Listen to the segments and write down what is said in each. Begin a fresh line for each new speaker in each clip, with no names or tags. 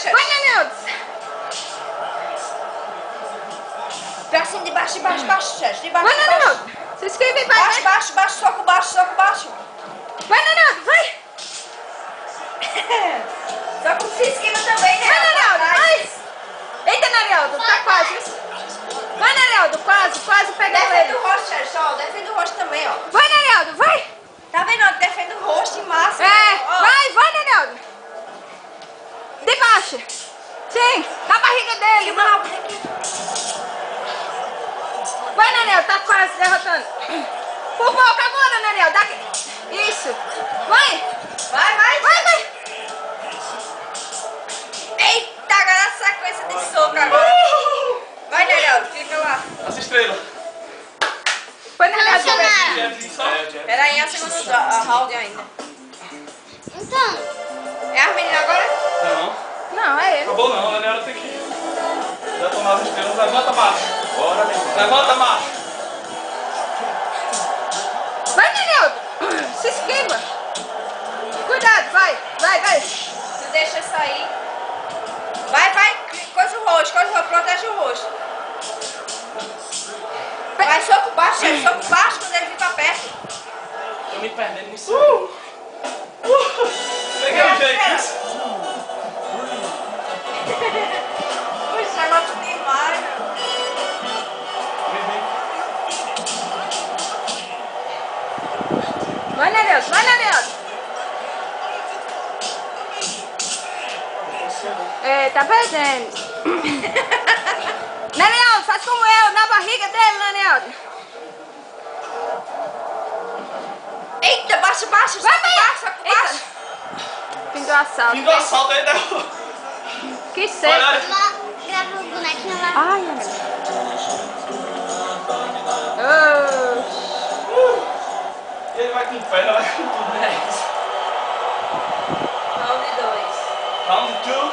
chefe.
Vai, Nenildo.
Pra cima, de baixo, chefe. De baixo,
Vai,
de baixo.
Nenildo. Se inscreve aí, vai.
Baixo, baixo, baixo, soco baixo, soco baixo.
Vai, Nenildo, vai.
Só que se esquiva também, né?
Vai, Nenildo, vai. Eita, Nenildo, tá quase. Vai, Nenildo, quase pegou
Defende
ele.
o rosto, chefe, só. Defende o rosto também, ó.
Vai, Nenildo, vai.
Tá vendo? Ó, defende o rosto em máximo.
É,
Ó.
vai, Nenildo. De baixo. Sim, na barriga dele. Vai, Nenel, tá quase derrotando. Por pouco agora, Nenel. Daqui. Isso. Vai.
Vai. Eita, agora a sequência de soco agora. Vai, Nenel, fica lá.
As estrelas.
Foi, Nenel.
Pera aí, a segunda round ainda.
Então,
É as meninas agora?
Não, é ele.
Acabou não, a Daniela tem que detonar as estrelas. Levanta, macho. Bora, levanta, macho.
Vai, Nenel. Se esquiva. Cuidado, vai.
Tu deixa sair. Vai. Coisa o rosto, protege o rosto. Vai, soco baixo, chefe, soco baixo quando ele vir pra perto.
Tô me perdendo nisso. Peguei o jeito.
Puxa, agora tu demais, meu.
Vai, Nenel. É, tá perdendo. Nenel, faz como eu, na barriga dele, Nenel.
Eita, baixo,
Vai,
soco baixo.
Fim do assalto.
Fim do assalto aí, né?
Que seca.
Olha,
lá, grava o bonequinho lá.
Ai, Nenel.
E ele vai com perna, vai com tudo, né?
Round 2.
Round 2.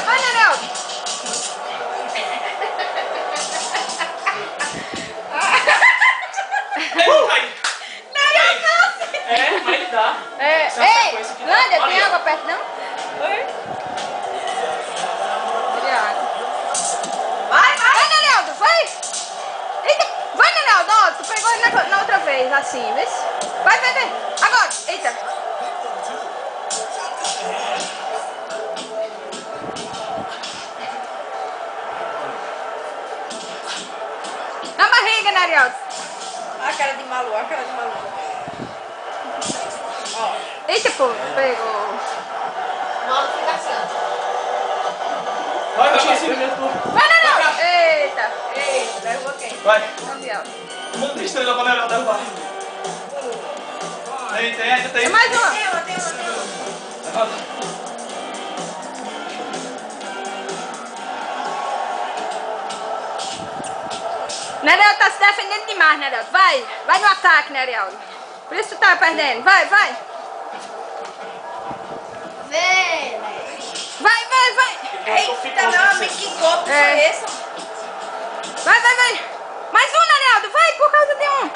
Vai, Nenel.
É, mas ele dá.
É,
Essa
ei,
sequência aqui
Lândia,
tá-
tem
Olha.
água perto, não?
Oi?
Queria água.
Vai.
Vai, Neneldo, vai! Eita, vai, Neneldo, ó, tu pegou ele na outra vez, assim, vê? Vai. Agora, eita. Na barriga, Neneldo.
A cara de maluco. Ó.
Eita, pô, pegou.
Modo fica assim.
Vai, primeiro tu.
Vai, Neneldo. Eita.
Ei, derrubou quem?
Vai.
Campeão.
Um monte de estrela pra Daniela derrubar. Ainda tem.
É mais uma.
Tem uma.
Levanta.
Nereldo tá se defendendo demais, Nereldo. Vai no ataque, Nereldo. Por isso tu tá perdendo. Vai.
Vê,
Vai.
Eita, meu amigo, que golpe foi esse?
Vai. Mais um, Nereldo. Vai, por causa de um.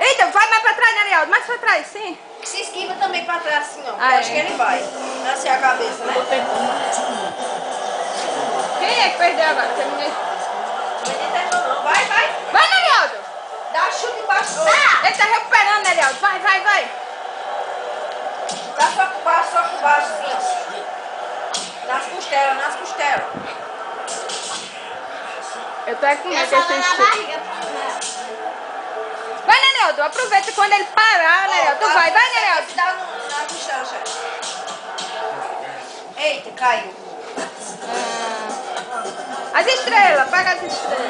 Eita, vai mais pra trás, Nereldo. Mais pra trás, sim.
Se esquiva também pra trás assim, ó.
Ah,
Eu
é.
acho que ele vai. Assim a cabeça, né?
Quem é que perdeu agora? Tem ninguém.
Não. Vai.
Vai, Nereldo.
Dá chute embaixo.
Ele tá recuperando, Nereldo. Vai.
Dá soco baixo, assim, ó. Nas costelas.
Eu tô com
eu
medo
só
desse
dou na
chute.
barriga.
Vai, Nereldo. Aproveita quando ele parar, Nereldo. Vai, Nereldo.
Dá na costela, chefe. Eita, caiu.
As estrelas, paga as estrelas.